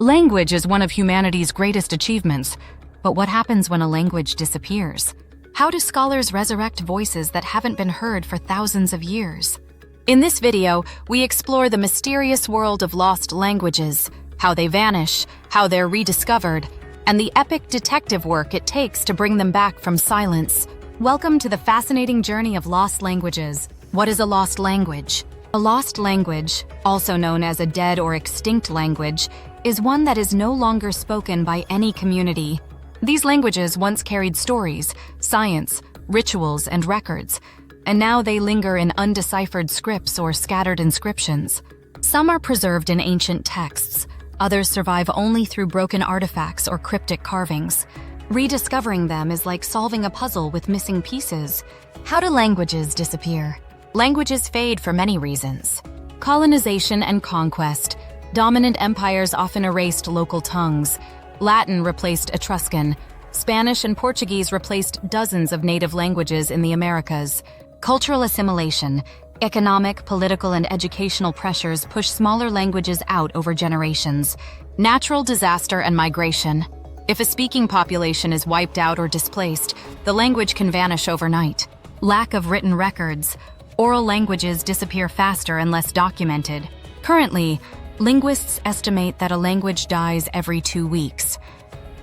Language is one of humanity's greatest achievements, but what happens when a language disappears? How do scholars resurrect voices that haven't been heard for thousands of years? In this video, we explore the mysterious world of lost languages, how they vanish, how they're rediscovered, and the epic detective work it takes to bring them back from silence. Welcome to the fascinating journey of lost languages. What is a lost language? A lost language, also known as a dead or extinct language, is one that is no longer spoken by any community. These languages once carried stories, science, rituals, and records, and now they linger in undeciphered scripts or scattered inscriptions. Some are preserved in ancient texts, others survive only through broken artifacts or cryptic carvings. Rediscovering them is like solving a puzzle with missing pieces. How do languages disappear? Languages fade for many reasons. Colonization and conquest. Dominant empires often erased local tongues. Latin replaced Etruscan. Spanish and Portuguese replaced dozens of native languages in the Americas. Cultural assimilation. Economic, political, and educational pressures push smaller languages out over generations. Natural disaster and migration. If a speaking population is wiped out or displaced, the language can vanish overnight. Lack of written records. Oral languages disappear faster and less documented. Currently, linguists estimate that a language dies every 2 weeks.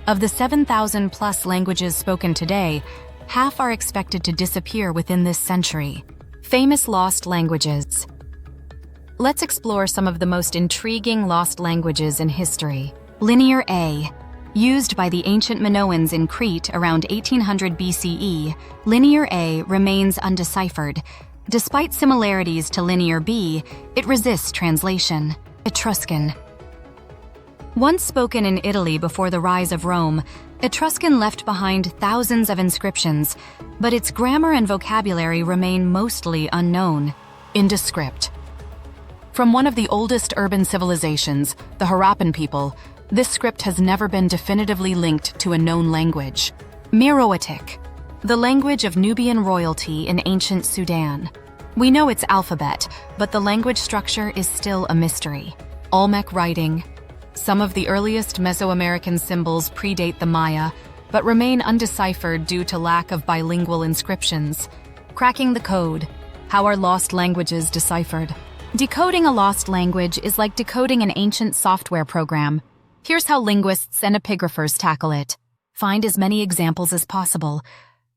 Of the 7,000+ languages spoken today, half are expected to disappear within this century. Famous lost languages. Let's explore some of the most intriguing lost languages in history. Linear A. Used by the ancient Minoans in Crete around 1800 BCE, Linear A remains undeciphered. Despite similarities to Linear B, it resists translation. Etruscan. Once spoken in Italy before the rise of Rome, Etruscan left behind thousands of inscriptions, but its grammar and vocabulary remain mostly unknown. Indus script. From one of the oldest urban civilizations, the Harappan people, this script has never been definitively linked to a known language. Meroitic. The language of Nubian royalty in ancient Sudan. We know its alphabet, but the language structure is still a mystery. Olmec writing. Some of the earliest Mesoamerican symbols predate the Maya, but remain undeciphered due to lack of bilingual inscriptions. Cracking the code. How are lost languages deciphered? Decoding a lost language is like decoding an ancient software program. Here's how linguists and epigraphers tackle it. Find as many examples as possible.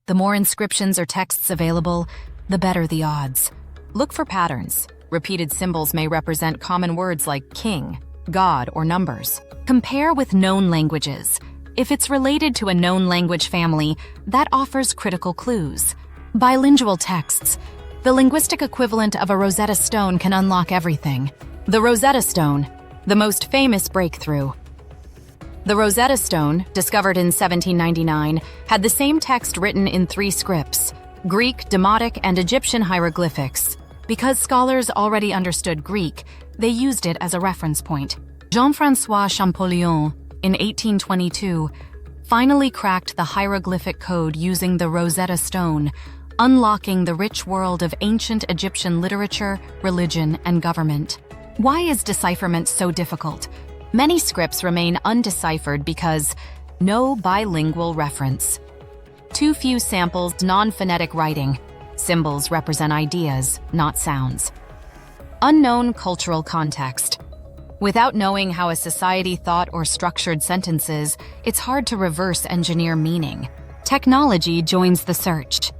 The more inscriptions or texts available, the better the odds. Look for patterns. Repeated symbols may represent common words like king, god, or numbers. Compare with known languages. If it's related to a known language family, that offers critical clues. Bilingual texts. The linguistic equivalent of a Rosetta Stone can unlock everything. The Rosetta Stone, the most famous breakthrough. The Rosetta Stone, discovered in 1799, had the same text written in 3 scripts: Greek, Demotic, and Egyptian hieroglyphics. Because scholars already understood Greek, they used it as a reference point. Jean-François Champollion, in 1822, finally cracked the hieroglyphic code using the Rosetta Stone, unlocking the rich world of ancient Egyptian literature, religion, and government. Why is decipherment so difficult? Many scripts remain undeciphered because no bilingual reference. Too few samples, non-phonetic writing. Symbols represent ideas, not sounds. Unknown cultural context. Without knowing how a society thought or structured sentences, it's hard to reverse engineer meaning. Technology joins the search.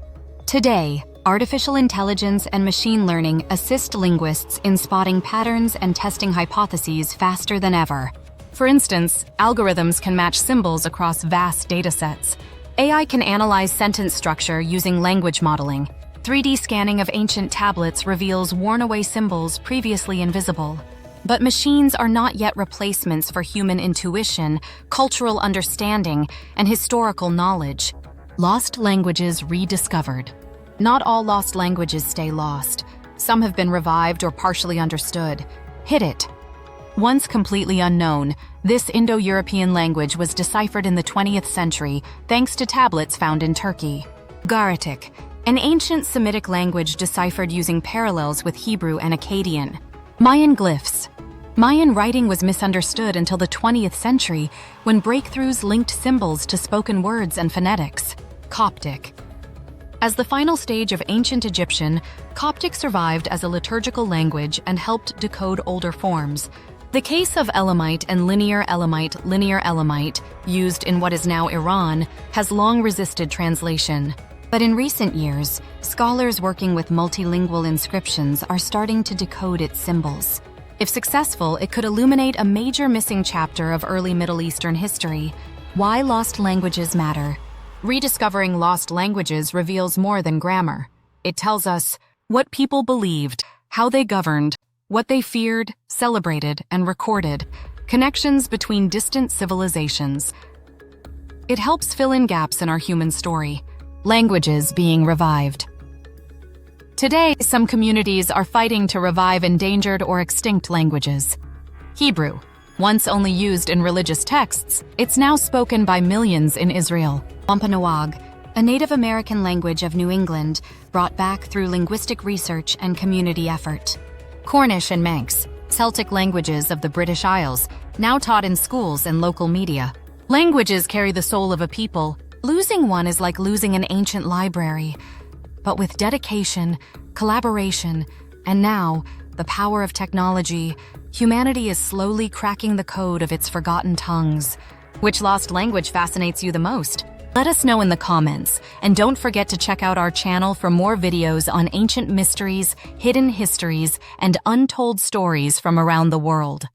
Today, artificial intelligence and machine learning assist linguists in spotting patterns and testing hypotheses faster than ever. For instance, algorithms can match symbols across vast datasets. AI can analyze sentence structure using language modeling. 3D scanning of ancient tablets reveals worn-away symbols previously invisible. But machines are not yet replacements for human intuition, cultural understanding, and historical knowledge. Lost languages rediscovered. Not all lost languages stay lost. Some have been revived or partially understood. Hit it. Once completely unknown, this Indo-European language was deciphered in the 20th century thanks to tablets found in Turkey. Meroitic, an ancient Semitic language deciphered using parallels with Hebrew and Akkadian. Mayan glyphs. Mayan writing was misunderstood until the 20th century when breakthroughs linked symbols to spoken words and phonetics. Coptic. As the final stage of ancient Egyptian, Coptic survived as a liturgical language and helped decode older forms. The case of Elamite and linear Elamite, used in what is now Iran, has long resisted translation. But in recent years, scholars working with multilingual inscriptions are starting to decode its symbols. If successful, it could illuminate a major missing chapter of early Middle Eastern history: why lost languages matter. Rediscovering lost languages reveals more than grammar. It tells us what people believed, how they governed, what they feared, celebrated, and recorded, connections between distant civilizations. It helps fill in gaps in our human story. Languages being revived. Today, some communities are fighting to revive endangered or extinct languages. Hebrew. Once only used in religious texts, it's now spoken by millions in Israel. Wampanoag, a Native American language of New England, brought back through linguistic research and community effort. Cornish and Manx, Celtic languages of the British Isles, now taught in schools and local media. Languages carry the soul of a people. Losing one is like losing an ancient library. But with dedication, collaboration, and now, the power of technology, humanity is slowly cracking the code of its forgotten tongues. Which lost language fascinates you the most? Let us know in the comments, and don't forget to check out our channel for more videos on ancient mysteries, hidden histories, and untold stories from around the world.